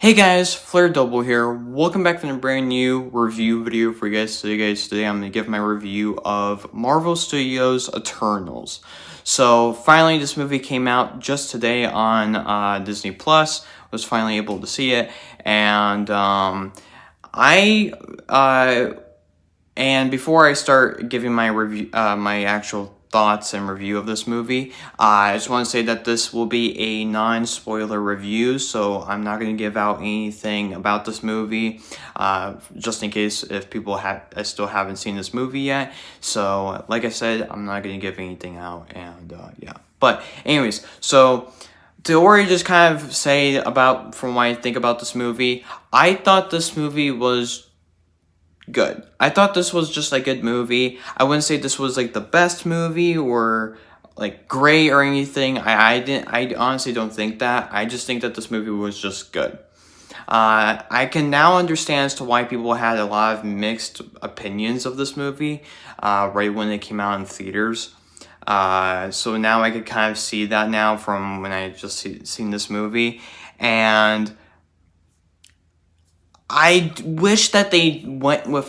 Hey guys, Flare Double here. Welcome back to a brand new review video for you guys. Today I'm going to give my review of Marvel Studios' Eternals. So finally this movie came out just today on Disney Plus. Was finally able to see it, and I and before I start giving my review, my actual thoughts and review of this movie, I just want to say that this will be a non-spoiler review, so I'm not going to give out anything about this movie, just in case if people still haven't seen this movie yet. So, like I said, I'm not going to give anything out, and yeah. But anyways, so to already just kind of say about from what I think about this movie, I thought this movie was good. I thought this was just a good movie. I wouldn't say this was like the best movie or like great or anything. I honestly don't think that. I just think that this movie was just good. I can now understand as to why people had a lot of mixed opinions of this movie right when it came out in theaters. So now I could kind of see that now from when I just seen this movie. And I wish that they went with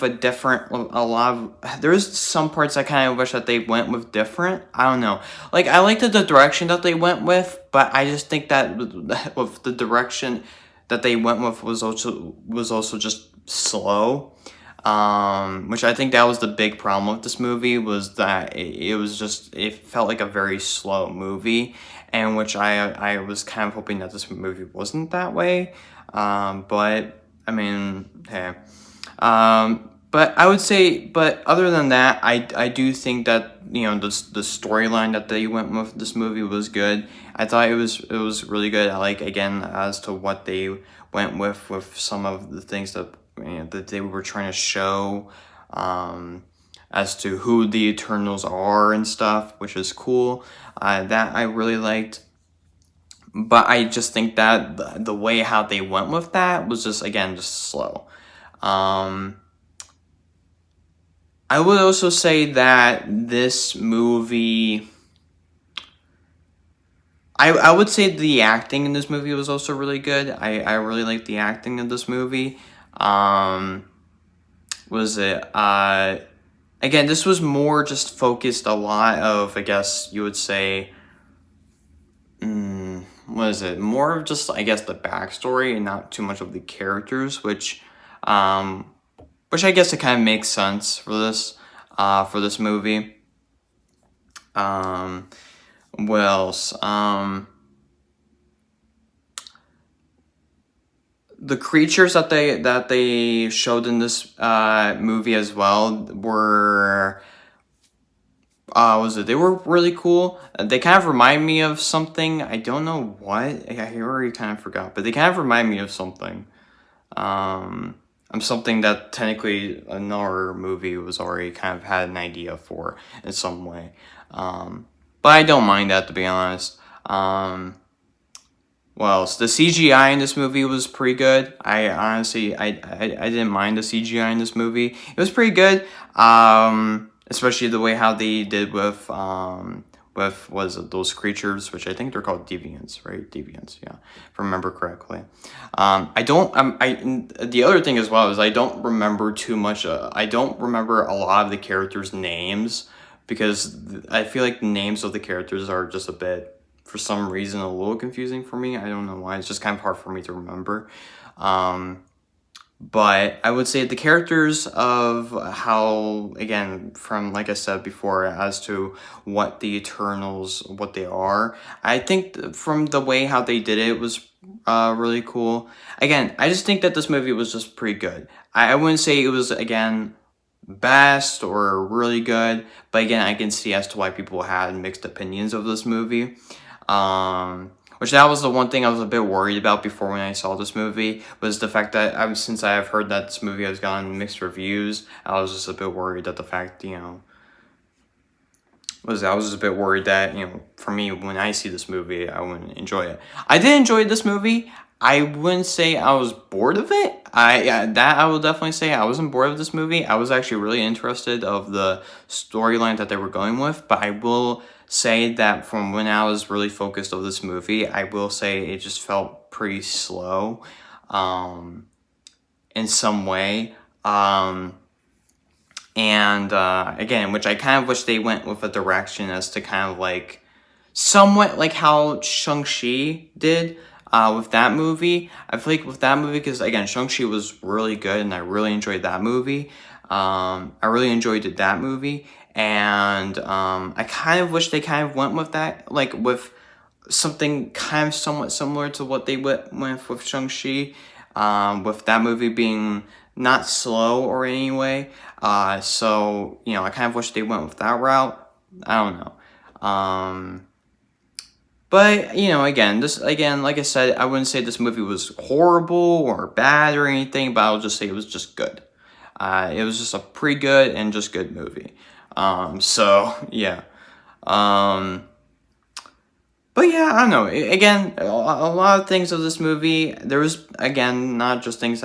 there's some parts I kind of wish that they went with different. I don't know. Like, I liked the direction that they went with, but I just think that with the direction that they went with was also just slow. Which I think that was the big problem with this movie, was that it felt like a very slow movie, and which I was kind of hoping that this movie wasn't that way. But I mean, hey. But I would say, but other than that, I do think that, the storyline that they went with this movie was good. I thought it was really good. I like, again, as to what they went with some of the things that that they were trying to show, as to who the Eternals are and stuff, which is cool. That I really liked. But I just think that the way how they went with that was just, again, just slow. I would also say that this movie, I would say the acting in this movie was also really good. I really liked the acting in this movie. Was it, again, this was more just focused a lot of, I guess you would say, what is it? More of just, I guess, the backstory and not too much of the characters, which I guess it kind of makes sense for this movie. What else? The creatures that they showed in this movie as well were, they were really cool. They kind of remind me of something. I don't know what. I already kind of forgot, but they kind of remind me of something. Something that technically another movie was already kind of had an idea for in some way. But I don't mind that, to be honest. Well, the CGI in this movie was pretty good. I honestly, I didn't mind the CGI in this movie. It was pretty good. Especially the way how they did with was it those creatures, which I think they're called deviants, right? Deviants, yeah, if I remember correctly. The other thing as well is I don't remember too much. I don't remember a lot of the characters' names, because I feel like the names of the characters are just a bit, for some reason, a little confusing for me. I don't know why. It's just kind of hard for me to remember. But I would say the characters of how, again, from, like I said before, as to what the Eternals, what they are, I think from the way how they did it was really cool. Again, I just think that this movie was just pretty good. I wouldn't say it was, again, best or really good, but again, I can see as to why people had mixed opinions of this movie. Which that was the one thing I was a bit worried about before when I saw this movie, was the fact that since I have heard that this movie has gotten mixed reviews, I was just a bit worried that the fact, I was just a bit worried that, for me, when I see this movie, I wouldn't enjoy it. I did enjoy this movie. I wouldn't say I was bored of it. I will definitely say I wasn't bored of this movie. I was actually really interested of the storyline that they were going with, but I will say that from when I was really focused on this movie, I will say it just felt pretty slow. in some way. And again, which I kind of wish they went with a direction as to kind of like somewhat like how Shang-Chi did with that movie. I feel like with that movie, because again, Shang-Chi was really good and I really enjoyed that movie. I really enjoyed that movie, and I kind of wish they kind of went with that, like with something kind of somewhat similar to what they went with Shang-Chi, with that movie being not slow or any way. So, you know, I kind of wish they went with that route. I don't know. But, you know, again, like I said, I wouldn't say this movie was horrible or bad or anything, but I'll just say it was just good. It was just a pretty good and just good movie. So, yeah. But yeah, I don't know. Again, a lot of things of this movie. There was, again, not just things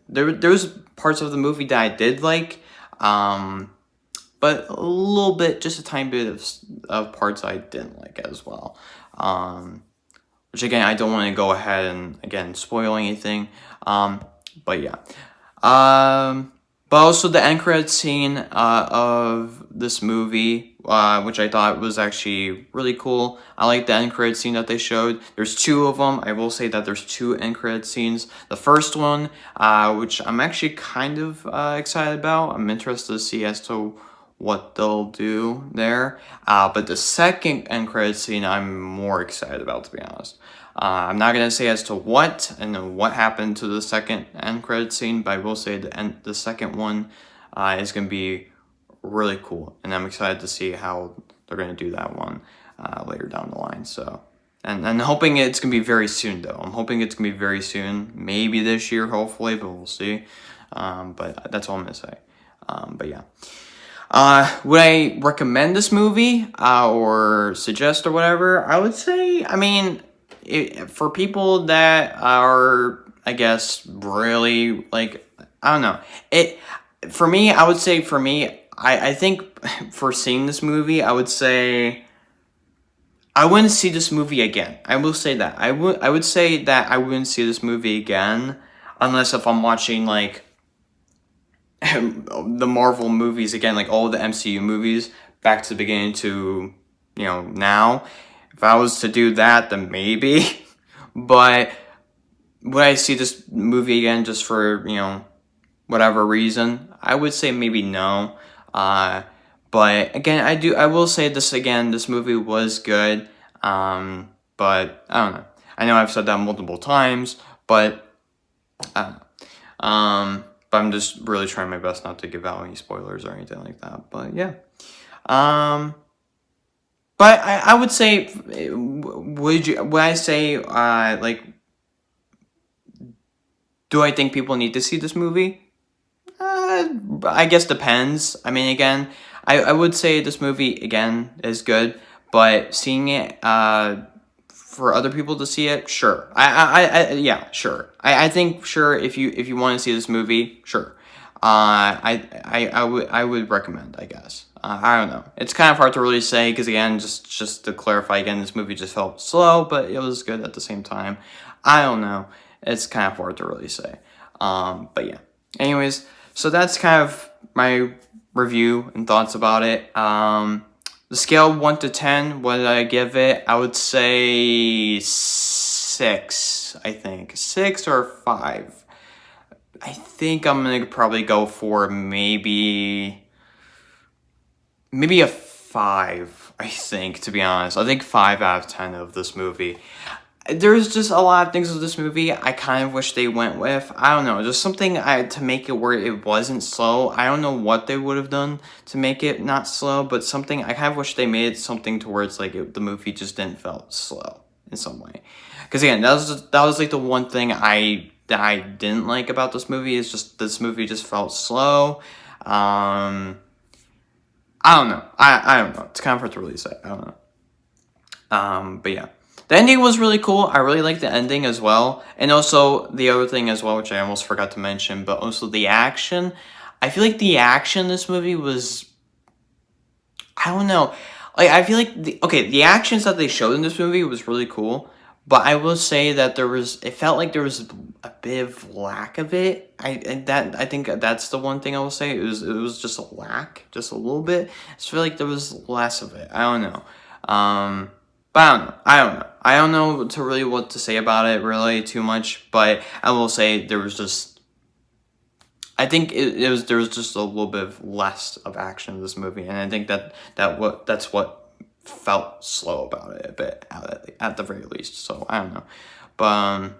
there was parts of the movie that I did like, but a little bit, just a tiny bit of parts I didn't like as well. Which again, I don't want to go ahead and again spoil anything. But yeah. But also the end credit scene of this movie, which I thought was actually really cool. I like the end credit scene that they showed. There's two of them. I will say that there's two end credit scenes. The first one, which I'm actually kind of excited about. I'm interested to see as to what they'll do there. But the second end credit scene, I'm more excited about, to be honest. I'm not going to say as to what and what happened to the second end credit scene, but I will say the second one is going to be really cool. And I'm excited to see how they're going to do that one later down the line. So, and hoping it's going to be very soon, though. I'm hoping it's going to be very soon. Maybe this year, hopefully, but we'll see. But that's all I'm going to say. But yeah. Would I recommend this movie or suggest or whatever? I would say, I mean, for people that are, I guess, really like, I don't know. For me, I would say I think for seeing this movie, I would say I wouldn't see this movie again. I will say that. I would say that I wouldn't see this movie again unless if I'm watching like the Marvel movies again, like all the MCU movies back to the beginning to, you know, now. If I was to do that, then maybe. But would I see this movie again just for, you know, whatever reason? I would say maybe no. But again, I will say this again, this movie was good. But I don't know. I know I've said that multiple times, but I don't know. But I'm just really trying my best not to give out any spoilers or anything like that. But yeah. But I would say, would I say, like, do I think people need to see this movie? I guess depends. I mean, again, I would say this movie, again, is good, but seeing it, for other people to see it, sure. Yeah, sure. I think, sure, if you want to see this movie, sure. I would recommend, I guess. I don't know. It's kind of hard to really say because again, just to clarify again, this movie just felt slow, but it was good at the same time. I don't know. It's kind of hard to really say. But yeah. Anyways, so that's kind of my review and thoughts about it. The scale of 1 to 10, what did I give it? I would say 6, I think. 6 or 5. I think I'm going to probably go for maybe a 5, I think, to be honest. I think 5 out of 10 of this movie. There's just a lot of things with this movie I kind of wish they went with. I don't know, just something to make it where it wasn't slow. I don't know what they would have done to make it not slow, but something, I kind of wish they made something to where it's like the movie just didn't feel slow in some way. Because again, that was like the one thing that I didn't like about this movie, is just this movie just felt slow. I don't know. I don't know. It's kind of hard to really say. I don't know. But yeah. The ending was really cool. I really liked the ending as well. And also, the other thing as well, which I almost forgot to mention, but also the action. I feel like the action in this movie was, I don't know. Like, I feel like, the actions that they showed in this movie was really cool. But I will say that it felt like there was a bit of lack of it. I think that's the one thing I will say. It was just a lack, just a little bit. I just feel like there was less of it. I don't know. But I don't know to really what to say about it really too much. But I will say there was just. I think there was just a little bit of less of action in this movie, and I think that's what felt slow about it a bit at the very least. So I don't know, but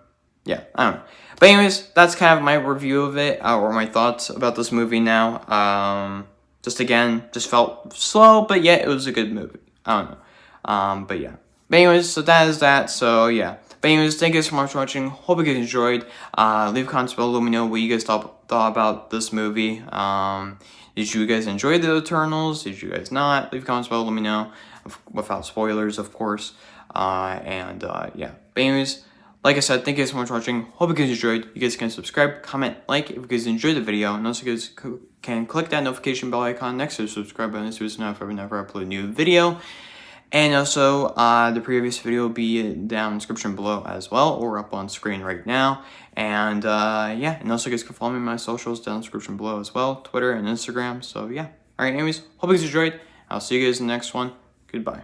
yeah, I don't know. But anyways, that's kind of my review of it, or my thoughts about this movie now. Just felt slow, but yet it was a good movie. I don't know. But yeah. But anyways, so that is that. So yeah. But anyways, thank you guys so much for watching. Hope you guys enjoyed. Leave comments below. Let me know what you guys thought about this movie. Did you guys enjoy the Eternals? Did you guys not? Leave comments below. Let me know. Without spoilers, of course. Yeah. But anyways, like I said, thank you guys so much for watching. Hope you guys enjoyed. You guys can subscribe, comment, like if you guys enjoyed the video. And also you guys can click that notification bell icon next to the subscribe button so you know if I never upload a new video. And also, the previous video will be down in the description below as well, or up on screen right now. And yeah, and also you guys can follow me on my socials down in the description below as well, Twitter and Instagram. So yeah. Alright, anyways, hope you guys enjoyed. I'll see you guys in the next one. Goodbye.